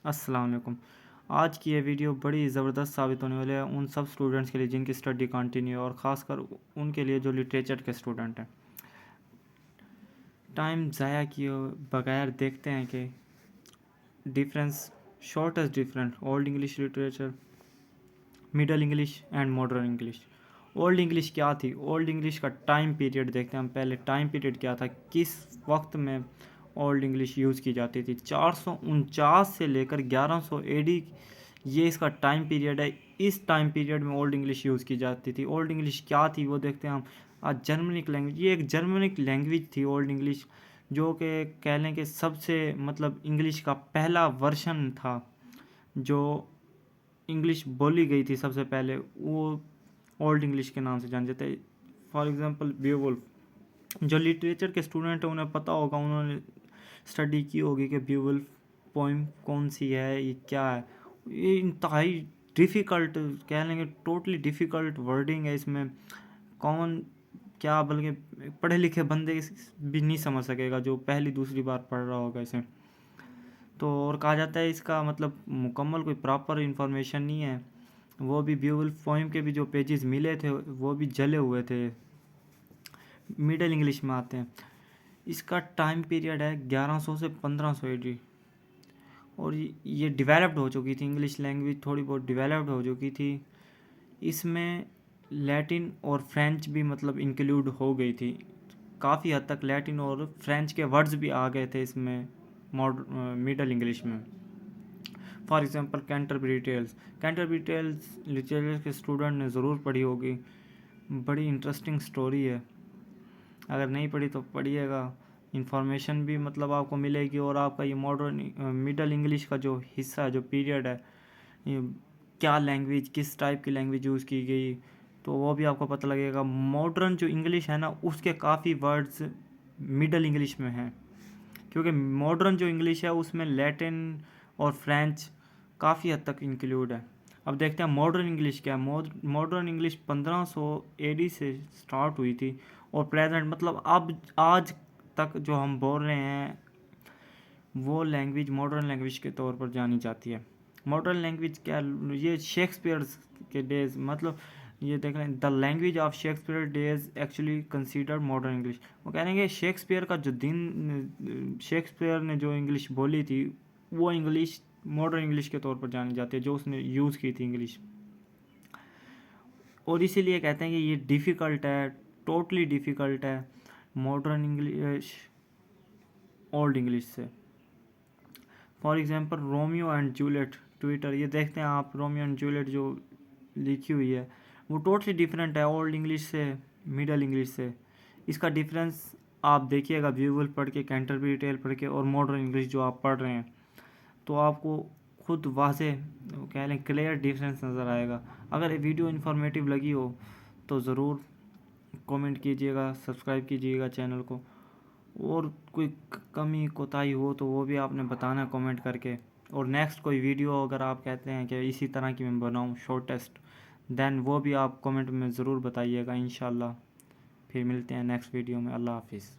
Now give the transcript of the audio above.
अस्सलाम वालेकुम। आज की ये वीडियो बड़ी ज़बरदस्त साबित होने वाली है उन सब स्टूडेंट्स के लिए जिनकी स्टडी कंटिन्यू है और ख़ासकर उनके लिए जो लिटरेचर के स्टूडेंट हैं। टाइम ज़ाया किए बगैर देखते हैं कि difference, shortest difference old English literature, middle English and modern English. Old English क्या थी? ओल्ड इंग्लिश का टाइम पीरियड देखते हैं हम पहले। टाइम पीरियड क्या था, किस वक्त में ओल्ड इंग्लिश यूज़ की जाती थी? 449 से लेकर 1100 एडी ये इसका टाइम पीरियड है। इस टाइम पीरियड में ओल्ड इंग्लिश यूज़ की जाती थी। ओल्ड इंग्लिश क्या थी वो देखते हैं हम। आज जर्मनिक लैंग्वेज, ये एक जर्मनिक लैंग्वेज थी ओल्ड इंग्लिश, जो कि कह लें कि सबसे मतलब इंग्लिश का पहला वर्शन था जो इंग्लिश बोली गई थी सबसे पहले, वो ओल्ड इंग्लिश के नाम से जाने जाते हैं। फॉर एग्जांपल बीवुल्फ, जो लिटरेचर के स्टूडेंट हैं उन्हें पता होगा, उन्होंने स्टडी की होगी कि बीवुल्फ पोइम कौन सी है, ये क्या है। ये इंतहाई डिफ़िकल्ट, कह लेंगे टोटली डिफ़िकल्ट वर्डिंग है इसमें। कौन क्या, बल्कि पढ़े लिखे बंदे भी नहीं समझ सकेगा जो पहली दूसरी बार पढ़ रहा होगा इसे। तो और कहा जाता है इसका मतलब मुकम्मल कोई प्रॉपर इन्फॉर्मेशन नहीं है। वो भी बीवुल्फ पोइम के भी जो पेजेस मिले थे वो भी जले हुए थे, मिडल इंग्लिश में आते हैं। इसका टाइम पीरियड है 1100 से 1500 एडी। और ये डेवलप्ड हो चुकी थी, इंग्लिश लैंग्वेज थोड़ी बहुत डेवलप्ड हो चुकी थी। इसमें लैटिन और फ्रेंच भी मतलब इंक्लूड हो गई थी। काफ़ी हद तक लैटिन और फ्रेंच के वर्ड्स भी आ गए थे इसमें मिडल इंग्लिश में। For example Canterbury Tales. Canterbury Tales literature के स्टूडेंट ने ज़रूर पढ़ी होगी। बड़ी इंटरेस्टिंग स्टोरी है, अगर नहीं पढ़ी तो पढ़िएगा। इन्फॉर्मेशन भी मतलब आपको मिलेगी और आपका ये मॉडर्न मिडल इंग्लिश का जो हिस्सा, जो पीरियड है, ये क्या लैंग्वेज, किस टाइप की लैंग्वेज यूज़ की गई, तो वो भी आपको पता लगेगा। मॉडर्न जो इंग्लिश है ना, उसके काफ़ी वर्ड्स मिडल इंग्लिश में हैं, क्योंकि मॉडर्न जो इंग्लिश है उसमें लैटिन और फ्रेंच काफ़ी हद तक इंक्लूड है। अब देखते हैं मॉडर्न इंग्लिश क्या है। मॉडर्न इंग्लिश 1500 एडी से स्टार्ट हुई थी और प्रेजेंट मतलब अब आज तक जो हम बोल रहे हैं वो लैंग्वेज मॉडर्न लैंग्वेज के तौर पर जानी जाती है। मॉडर्न लैंग्वेज क्या, ये शेक्सपियर के डेज, मतलब ये देख लें, the language of Shakespeare days actually considered modern English. वो कह रहे हैं कि शेक्सपियर का जो दिन, शेक्सपियर ने जो इंग्लिश बोली थी वो इंग्लिश मॉडर्न इंग्लिश के तौर पर जानी जाती है, जो उसने यूज़ की थी इंग्लिश। और इसीलिए कहते हैं कि ये डिफ़िकल्ट है, टोटली डिफ़िकल्ट है मॉडर्न इंग्लिश ओल्ड इंग्लिश से। For example Romeo and Juliet Twitter, ये देखते हैं आप, रोमियो एंड जूलियट जो लिखी हुई है वो टोटली डिफरेंट है ओल्ड इंग्लिश से, मिडल इंग्लिश से। इसका डिफरेंस आप देखिएगा बीवुल्फ पढ़ के, कैंटरबरी टेल पढ़ के और मॉडर्न इंग्लिश जो आप पढ़ रहे हैं, तो आपको खुद वाज़े कह लें क्लियर डिफरेंस नज़र आएगा। अगर ये वीडियो इन्फॉर्मेटिव लगी हो तो ज़रूर कमेंट कीजिएगा, सब्सक्राइब कीजिएगा चैनल को। और कोई कमी कोताही हो तो वो भी आपने बताना कमेंट करके। और नेक्स्ट कोई वीडियो अगर आप कहते हैं कि इसी तरह की मैं बनाऊं शॉर्टेस्ट, देन वो भी आप कमेंट में ज़रूर बताइएगा इंशाल्लाह। फिर मिलते हैं नेक्स्ट वीडियो में। अल्लाह हाफिज़।